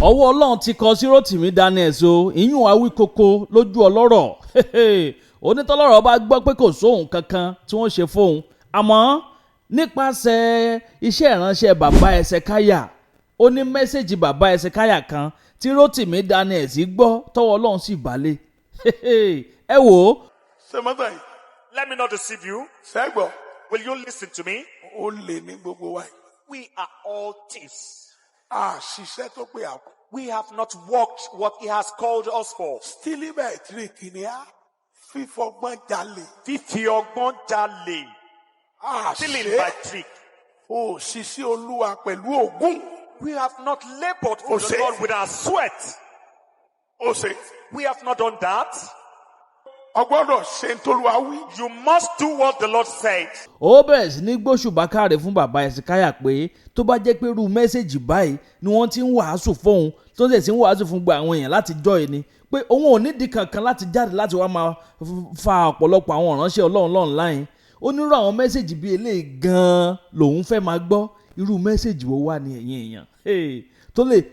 ọwọ́ Ọlọ́run ti kọ sí Rotimi Daniels o ìyún Awikoko lójú ọlọ́rọ̀ onítọ́lọ́rọ̀ bá gbọ́ pé kò sóhun kankan tí wọ́n ṣe fóun àmọ́ nípasẹ̀ iṣẹ́ ìránṣẹ́ bàbá Hezekia ó ní mẹ́sẹ̀jì bàbá Hezekia kan tí Rotimi Daniels gbọ́ tọ́wọ́ Ọlọ́run sì balẹ̀ ẹ wò ó. ṣé mọ́tò yìí. Let me not deceive you. sẹ́gbọ̀. Will you listen to me? ó lè ní gbogbo wa yìí. We are all thieves. Ṣiṣẹ́ tó pé àpò. We have not worked what he has called us for. Stealing by trick ni a. Fífọgbọ́n jalè. Fífi ọgbọ́n jalè. Stealing by trick. Ṣiṣẹ́ Olúwa pẹ̀lú ògùn. We have not labored for the Lord with our sweat. We have not done that. Ọgbọ́dọ̀ ṣe ń tolúwa wí. You must do what the Lord said. ó bẹ̀rẹ̀ sí ní gbóṣùbà káre fún bàbá Hezekia pé tó bá jẹ́ pé irú mẹ́sẹ̀jì báyìí ni wọ́n ti ń wàásù fóun tó sì ń wàásù fún gba àwọn èèyàn láti jọ́ ẹni pé òun ò nídìí kankan láti jáde láti wá máa fa ọ̀pọ̀lọpọ̀ àwọn ìránṣẹ́ Ọlọ́run online ó nírú àwọn mẹ́sẹ̀jì bíi eléyìí gan-an lòun fẹ́ máa gbọ́ irú mẹ́sẹ̀jì wo wà ní ẹ̀yìn èèyàn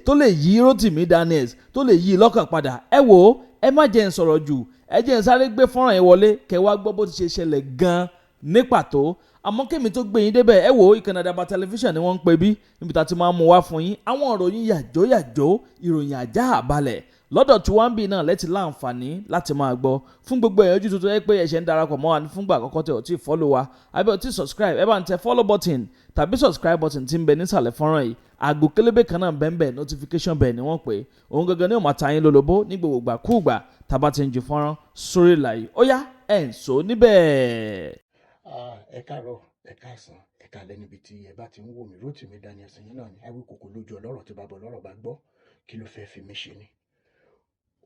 tó lè yí Rotimi Daniels tó lè yí lọ́kàn padà ẹ wò ó ẹ má jẹ́ n sọ̀rọ̀ jù ẹ jẹ́ n sáré gbé fọ́nrán yẹn wọlé kẹ́ wá gbọ́ bó ti ṣe ṣẹlẹ̀ gan-an ní pàtó àmọ́ kémi tó gbé yín débẹ̀ ẹ wò ó ìkànnì Àdàbà tẹlifíṣàn ni wọ́n ń pè bí níbi tá a ti máa ń mú wá fún yín àwọn ìròyìn yàjóyàjó ìròyìn àjá àbalẹ̀ lọ́dọ̀ tí wọ́n ń bì náà lẹ́tì láǹfààní láti máa gbọ́ fún gbogbo ẹ̀yàn ojú tuntun ẹ pé ẹ̀ṣẹ̀ ń darapọ̀ mọ́ wa ní fúngbà àkọ́kọ́ tẹ̀ ọ́ tí follow wa àbí ọ́ tí subscribe ẹ bá ń tẹ follow button tàbí subscribe button tí ń bẹ nísàlẹ̀ fọ́nrán yìí àgò kélébé kan náà bẹ́ẹ̀ notification bell ni wọ́n pè òun gangan ni ó máa ta yín lólobó ní gbogbo ìgbà kúùgbà tàbá ti ń ju fọ́nrán sórí ìlàyé ó yá ẹ̀ ń so níbẹ̀. Ẹ káàárọ̀ ẹ káàsán ẹ káalẹ́ níbi tí ẹ bá ti ń wò mí Rotimi Daniels yín náà ní Awikoko lójú ọlọ́rọ̀ tí bàbá ọlọ́rọ̀ bá gbọ́ kí ló fẹ́ẹ́ fi mí ṣe ni.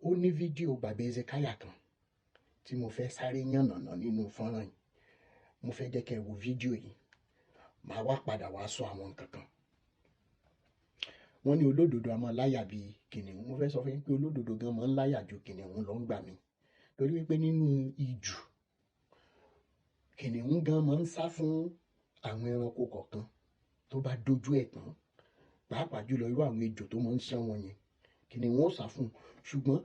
Ó ní fídíò bàbá Hezekia kan tí mo fẹ́ sáré yànnàná nínú fọ́nrán yìí mo fẹ́ jẹ́ kẹ́ ẹ wo fídíò yìí màá wá padà wá sọ àwọn nǹkan kan. Wọ́n ní olódodo a máa láyà bíi kìnìún mo fẹ́ sọ fún yín pé olódodo gan máa ń láyà ju kìnìún lọ ń gbà mí torí wípé nínú ìjù kìnìún gan máa ń sá fún àwọn ẹranko kọ̀ọ̀kan tó bá dojú ẹ̀ tán pàápàá jùlọ irú àwọn ejò tó máa ń ṣán wọn yẹn kìnìún ó sá fún ṣùgbọ́n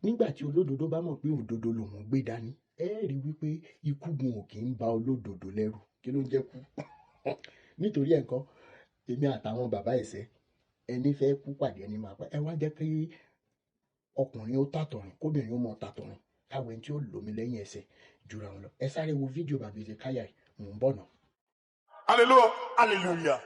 nígbà tí olódodo bá mọ̀ pé òdodo lòun gbé dání ẹ rí wípé ikú gun ò kì í ba olódodo lẹ́rù kí ló ń jẹ́ kú nítorí ẹ̀ ńkọ́ èmi àtàwọn bàbá ẹ̀sẹ̀ ẹni fẹ́ kú pàdé ẹni máa pa ẹ wá jẹ́ kí ọkùnrin ó tàtọ̀rìn kóbìnrin ó mọ tàtọ̀rìn káwọn ẹni tí ó lómi lẹ́yìn ẹsẹ̀ jura wọn lọ ẹ sáré wo fídíò bàbá Hezekia mò ń bọ̀ náà. Hallelujah. Hallelujah.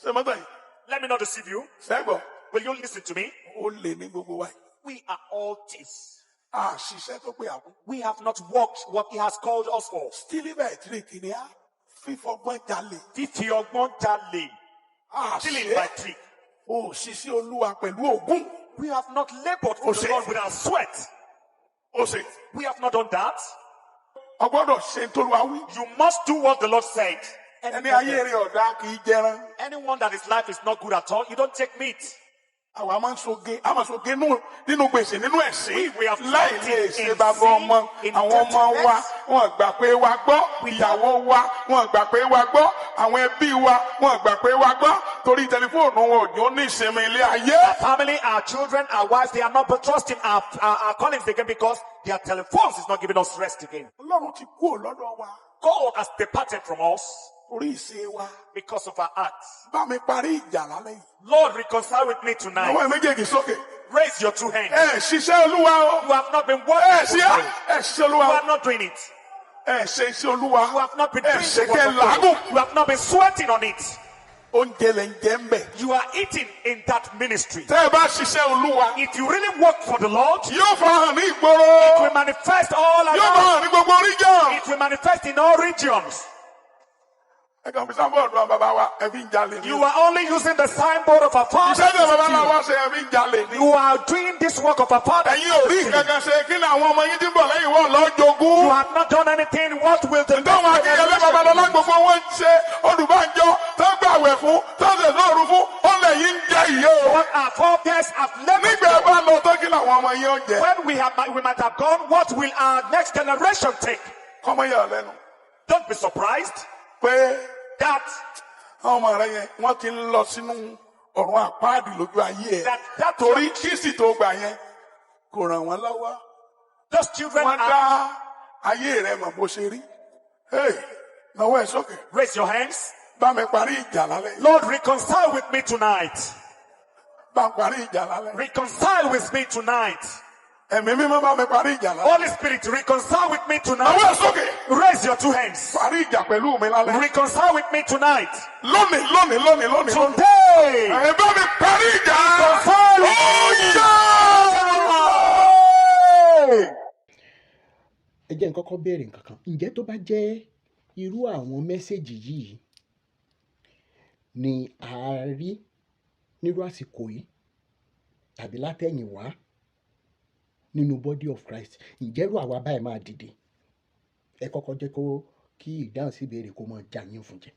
ṣé mọ́tò yìí. Let me not deceive you. sẹ́gbọ̀. Will you listen to me? ó lè ní gbogbo wa yìí. We are all thieves. Ṣiṣẹ́ tó pé àpò. We have not worked what he has called us for. Stealing by trick ni a. Fífọgbọ́n jalè. Fífi ọgbọ́n jalè. Stealing by trick. Ṣiṣẹ́ Olúwa pẹ̀lú ògùn. We have not labored for the Lord with our sweat. We have not done that. Ọgbọ́dọ̀ ṣe ń tolúwa wí. You must do what the Lord said. Ẹni ayé rẹ̀ ọ̀dà kì í jẹran. Anyone that his life is not good at all, you don't take meat. Àwa máa ń soge, a máa soge nínú gbèsè nínú ẹ̀sìn. We have láì lè ṣe bàbá ọmọ. Àwọn ọmọ wa, wọn gbà pé wa gbọ́. Ìyàwó wa, wọn gbà pé wa gbọ́. Àwọn ẹbí wa, wọn gbà pé wa gbọ́. Torí tẹlifóònù wọn ò ní ìsinmi ilé ayé. Our family, our children, our wives, they are not trusting our callings again because their telephones is not giving us rest again. Ọlọ́run ti kúrò lọ́dọ̀ wa. God has departed from us. Orí ìṣe wa. Because of our acts. Bá mi parí ìjà lálẹ́ yìí. Lord, reconcile with me tonight. Àwọn méjèèjì sókè. Raise your two hands. Ṣiṣẹ́ Olúwa o. You have not been working. Ṣiṣẹ́ Olúwa You o. are not doing it. Ṣe iṣẹ́ Olúwa. You have not been doing the work kẹ́ of God. làágùn. You have not been sweating on it. Oúnjẹ lẹ̀ ń jẹ ń bẹ̀. You are eating in that ministry. Tẹ́ ẹ bá ṣiṣẹ́ Olúwa. If you really work for the Lord, Yóò fara hàn ní ìgboro. it will manifest all Yóò fara around. hàn ní gbogbo region. It will manifest in all regions. Ẹ kàn fi sábọ̀dù àwọn bàbá wa ẹ fi ń jalè ní. You are only using the signboard of our fathers. Iṣẹ́ tí bàbá náà wá ṣe ẹ fi ń jalè ní. You are doing this work of our fathers. Ẹ̀yin ò rí kankan ṣe kí ni àwọn ọmọ yín tí ń bọ̀ lẹ́yìn wọ́n lọ jogún. You have not done anything. What will the Ǹjọ́ wọn Akínyẹlé Babalọ́lá gbogbo wọn ń ṣe Olùbánjọ tó gbàwẹ̀ fún tó ṣe lóru fún ó lè yín jẹ ìyó. what our forebears have left us Nígbà ẹ bá lọ tó kí làwọn ọmọ yín ó jẹ. when we might have gone, what will our next generation take? Kọ́mọ yà lẹ́nu Don't be surprised pé that àwọn ọmọ rẹ yẹn wọ́n ti ń lọ sínú ọ̀run àpáàdì lójú ayé ẹ̀. That Torí Kristi tó gbà yẹn kò ràn wọ́n lọ́wọ́. those children Wọ́n are. dá ayé rẹ̀ mọ̀ bó ṣe rí. Hey, nawọ́ ẹ̀ sókè. Raise your hands. Bá mi parí ìjà lálẹ́ yìí. Lord, reconcile with me tonight. Bá mi parí ìjà lálẹ́ yìí. Reconcile with me tonight. Ẹ̀mí mímọ́ bá mi parí ìjà lálẹ́. Holy Spirit, reconcile with me Nawọ́ tonight. ẹ̀ sókè. Raise your two hands. Parí ìjà pẹ̀lú mi lálẹ́. Reconcile with me tonight. Lónìí. Today. Ẹ bá mi parí ìjà. Reconcile with me. ẹ jẹ́ n kọ́kọ́ béèrè nǹkan kan. Ǹjẹ́ tó bá jẹ́ irú àwọn mẹ́sẹ̀gì yìí ni a rí nírú àsìkò yìí tàbí látẹ̀yìnwá nínú body of Christ, ǹjẹ́ irú àwa báyìí máa dìde? Ẹ kọ́kọ́ jẹ́ kí ìdáhùn sí ìbéèrè kó máa jà yín fún jẹ.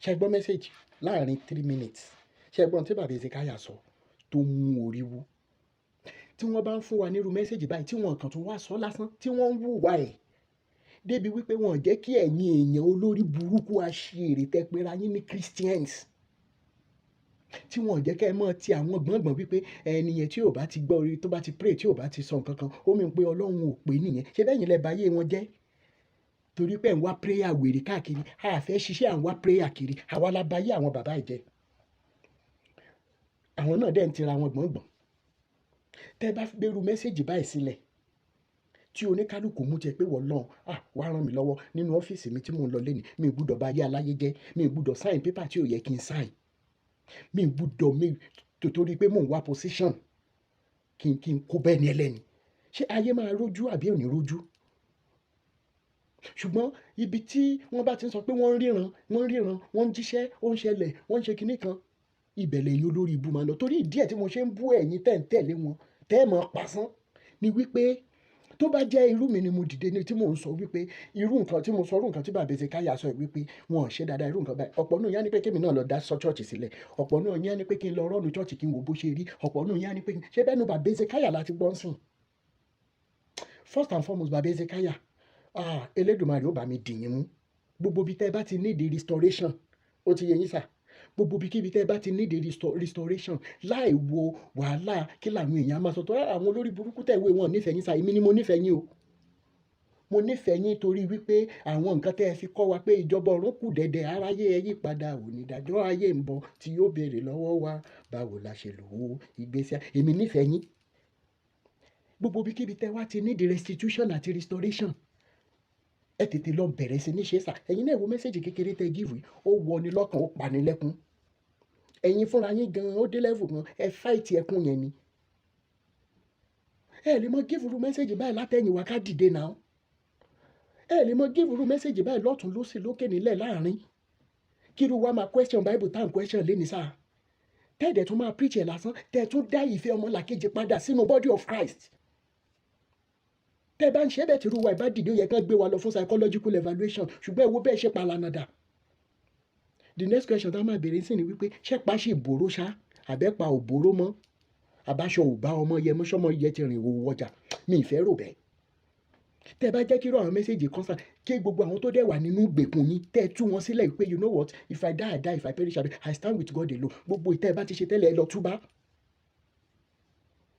Ṣé ẹ gbọ́ mẹ́sẹ̀gì láàrin 3 minutes? Ṣé ẹ gbọ́ tí bàbá Hezekia sọ tó mú orí wú? Tí wọ́n bá ń fún wa nírú mẹ́sẹ̀gì báyìí tí wọ́n kàn tún wá sọ lásán tí wọ́n ń wùwà ẹ̀ débi wípé wọ́n jẹ́ kí ẹ̀yin èèyàn olórí burúkú aṣèrè tẹ́ pera yín ní Christians, tí wọ́n jẹ́ kẹ́ ẹ mọ̀ ti àwọn gbọ̀ngbọ̀n wípé ẹni yẹn tí ò bá ti gbọ́ orí tó bá ti pray tí ò bá ti sọ nǹkan kan ó mì pé Ọlọ́run ò pè nìyẹn. Ṣé bẹ́yìn lẹ báyé wọn jẹ́? Torí pé ń wá prayer wèrè káàkiri, a fẹ́ ṣiṣẹ́ à ń wá prayer kiri, àwa la báyé àwọn bàbá ẹ̀ jẹ́. Àwọn náà dẹ̀ ń tira wọn gbọ̀ngbọ̀n. Tẹ́ bá fi gbèrú mẹ́sẹ̀gì báyìí sílẹ̀ tí oníkálukú mú jẹ pé wọ́n lọ́n wá ràn mí lọ́wọ́ nínú ọ́fíìsì mi tí mò ń lọ lẹ́nu, mi ò gbúdọ̀ bá ayé aláyé jẹ́, mi ò gbúdọ̀ sign paper tí ò yẹ kí n sign, mi ò gbúdọ̀ torí pé mò ń wá position kí n kó bẹ́ẹ̀ ni ẹlẹ́ni. Ṣé ayé máa rójú àbí ò ní rójú? Ṣùgbọ́n ibi tí wọ́n bá ti ń sọ pé wọ́n ń ríran, wọ́n ń jíṣẹ́, ó ń ṣẹlẹ̀, wọ́n ń ṣe kinní kan, ibẹ̀ lẹ́yìn olórí ibu máa lọ. Torí ìdí ẹ̀ tí mo ṣe ń bú ẹ̀yin tẹ́ ń tẹ̀lé wọn tẹ́ ẹ̀ mọ̀ pasán ni wípé tó bá jẹ́ irú mi ni mo dìde ní tí mò ń sọ wípé irú nǹkan tí mo sọ, irú nǹkan tí bàbá Hezekia sọ wípé wọn ò ṣe dáadáa irú nǹkan báyìí, ọ̀pọ̀ náà yá ni pé kémi náà lọ dá chọ́ọ̀chì sílẹ̀, ọ̀pọ̀ náà yá ni pé kí n lọ rọ́ọ̀nù chọ́ọ̀chì kí n wò bó ṣe rí, ọ̀pọ̀ náà yá ni pé ṣé bẹ́ẹ̀ ni bàbá Hezekia láti gbọ́n sìn. First and foremost, bàbá Hezekia, Elédùmarè ó bá mi dìyín mú. Gbogbo bí tẹ́ bá ti need restoration, ó ti yẹ yín sà. Gbogbo bí kíbi tẹ́ bá ti need restoration láì wo wàhálà kí làwọn èèyàn máa sọ tó àwọn olórí burúkú tẹ̀wé wọn nífẹ̀ẹ́ yín sà. Èmi ni mo nífẹ̀ẹ́ yín o. Mo nífẹ̀ẹ́ yín torí wípé àwọn nǹkan tẹ́ ẹ fi kọ́ wa pé ìjọba ọ̀run kù dẹ̀dẹ̀, aráyé ẹ yí padà, onídàájọ́ ayé ń bọ̀ tí yóò béèrè lọ́wọ́ wa báwo la ṣe lò ó ìgbésí ayé. Èmi nífẹ̀ẹ́ yín. Gbogbo bí kíbi tẹ́ wá ti need restitution àti restoration, ẹ tètè lọ bẹ̀rẹ̀ sí ní ṣe sà. Ẹ̀yin náà wo mẹ́sẹ̀gì kékeré tẹ́ gíìfù, ó wọni lọ́kàn, ó pani lẹ́kún. Ẹ̀yin fúnra yín gan ó dé level gan ẹ fight ẹkún yẹn ni. Ẹ lè mọ gíìfù rú mẹ́sẹ̀gì báyìí látẹ̀yìn wá ká dìde náà. Ẹ lè mọ gíìfù rú mẹ́sẹ̀gì báyìí lọ́tún lósì lókè nílẹ̀ láàrin. Kíru wa máa question Bible tá à ń question lé ní sáà. Tẹ́ẹ̀dẹ̀ tún máa preach ẹ̀ lásán, tẹ́ẹ̀ tún dá ìfẹ́ ọmọlàkejì padà sínú body of Christ. Tẹ́ bá ń ṣe bẹ́ẹ̀ tí irú wa ìbá dìde ó yẹ kán gbé wa lọ fún psychological evaluation, ṣùgbọ́n ẹ wo bẹ́ẹ̀ ṣe palanada. The next question tá a máa bèèrè sí ni wípé ṣé pa ṣì bòró ṣá àbẹ́pa ò bòró mọ́, àbáṣọ ò bá ọmọ yẹ mọ́ṣọ́mọ́ yẹ ti rìn òwò ọjà. Mi ìfẹ́ rò bẹ́ẹ̀. Tẹ́ bá jẹ́ kí irú àwọn mẹ́sẹ̀gì kan sàn kí gbogbo àwọn tó dẹ̀ wà nínú ìgbèkùn yín tẹ́ tú wọn sílẹ̀ wípé you know what, if I die I die, if I perish I stand with God alone. Gbogbo ìtẹ́ bá ti ṣe tẹ́lẹ̀ ẹ lọ túbá.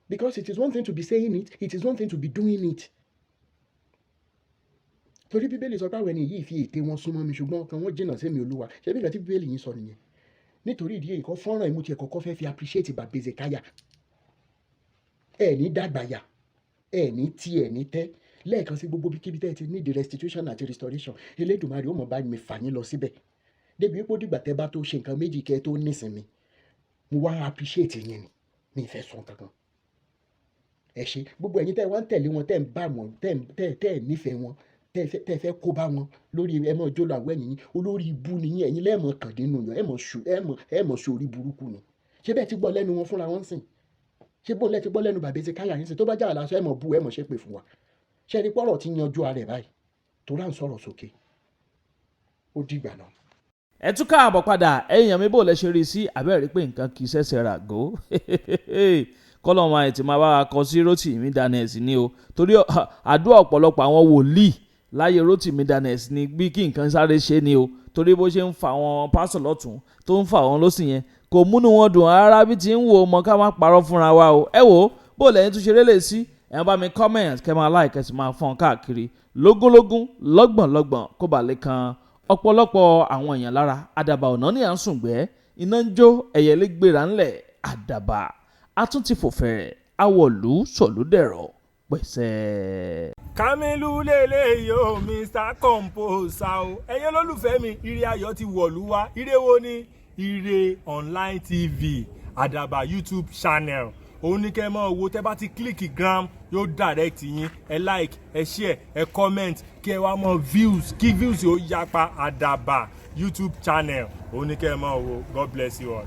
Because it is one thing to be saying it, it is one thing to be doing it. Torí Bíbélì sọ pé àwọn ẹni yìí fi ète wọn súnmọ́ mi ṣùgbọ́n ọkàn wọn jìnnà sí mi Olúwa. Ṣé bí nǹkan tí Bíbélì yín sọ nìyẹn? Nítorí ìdí èyí kan fọ́nrán ìmú tiẹ̀ kọ́kọ́ fẹ́ fi appreciate bàbá Hezekia. Ẹ ní dàgbàyà, ẹ ní tí ẹ ní tẹ́. Lẹ́ẹ̀kan sí gbogbo bí kíbi tẹ́ ẹ ti need restitution àti restoration, Elédùmarè ó mọ̀ bá mi fà yín lọ síbẹ̀. Débi wípé ó dìgbà tẹ́ bá tó ṣe nǹkan méjì kẹ́ tó nísinmi. Mo wá appreciate yín ni, mi fẹ́ sọ kankan. Ẹ ṣé gbogbo ẹ̀yin tẹ́ wá ń tẹ̀lé wọn tẹ́ ń bá wọn tẹ́ nífẹ̀ẹ́ wọn tẹ́ fẹ́ kó bá wọn lórí ẹ mọ̀ jólọ àwọ̀ ẹ̀yìn olórí ibu nìyí ẹ̀yin lẹ́ẹ̀mọ̀ kàn nínú yàn ẹ mọ̀ sórí burúkú ni. Ṣé bẹ́ẹ̀ ti gbọ́ lẹ́nu wọn fúnra wọn sìn? Ṣé bó lẹ́ ti gbọ́ lẹ́nu bàbá Hezekia yín sìn? Tó bá jà àlàsọ ẹ mọ̀ bú ẹ mọ̀ ṣépè fún wa. Ṣé ẹni pọ́rọ̀ ti yanjú ara ẹ̀ báyìí tó rà ń sọ̀rọ̀ sókè? Ó dìgbà náà. Ẹ tún káàbọ̀ padà ẹ̀yàn mi bò lẹ ṣe rí sí abẹ́rẹ́ pé nǹkan kì í ṣẹ̀ṣẹ̀ rà gó. Kọ́lọ́mù àìtì máa bá wa kọ sí Rótìmí Daniels ni o, torí àdúrà ọ̀pọ̀lọpọ̀ àwọn wòlíì láyé Rótìmí Daniels ni bí kí nǹkan sáré ṣe ni o, torí bó ṣe ń fa àwọn pásọ̀ lọ́tún tó ń fa àwọn lọ́sìn yẹn kò múnú wọn dùn rárá bí ti ń wo ọmọ ká má parọ́ fúnra wa o. ẹ wò ó bó lẹ́yìn tún ṣe rélé sí ẹ̀ ń bá mi comment kẹ́ máa like kẹ́ sì máa fọ́n káàkiri lógúnlógún lọ́gbọ̀nlọ́gbọ̀n kó bà lè kan ọ̀pọ̀lọpọ̀ àwọn èèyàn lára. àdàbà ọ̀nà ní à ń sùngbẹ́ iná ń jó ẹ̀yẹlé gbéra ńlẹ̀ àdàbà atún ti fòfẹ̀rẹ̀ awọ̀lú sọ̀lúdẹ̀rọ̀ pẹ̀sẹ̀. Kamilu lele yo Mr. Composer o ẹ̀yin olólùfẹ́ mi ire ayọ̀ ti wọ̀lú wá. Ire wo ni? Ire online TV àdàbà YouTube channel òun ní kẹ́ mọ́ owó tẹ́ bá ti kílíkì gram yóò direct yín ẹ like ẹ share ẹ comment kí ẹ wá mọ views kí views yóò yapa àdàbà YouTube channel òun ní kẹ́ mọ́ owó. God bless you all.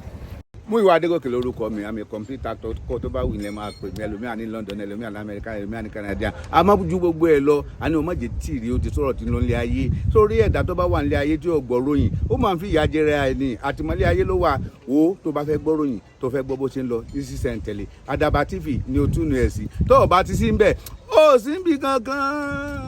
Muyiwa Adégòkè lórúkọ mi, àmì complete actor kó tó bá wù ní ẹ máa pè mí, ẹlòmíà ní London, ẹlòmíà ní America, ẹlòmíà ní Canada. àmọ́ ju gbogbo ẹ lọ àní o má jẹ́ tíìrì o ti sọ̀rọ̀ tí ń lọ nílé ayé sórí ẹ̀dá tó bá wà nílé ayé tí ò gbọ́ ròyìn ó máa ń fi ìyà jẹrẹ ẹni àtìmọ́lé ayé ló wà wo tó bá fẹ́ gbọ́ ròyìn tó fẹ́ gbọ́ bó ṣe ń lọ ní sísẹ̀ntẹ̀lé Àdàbà TV ni o tún nu ẹ̀ sí tó o bá ti sí ń bẹ̀ ó sì ń bì kankan.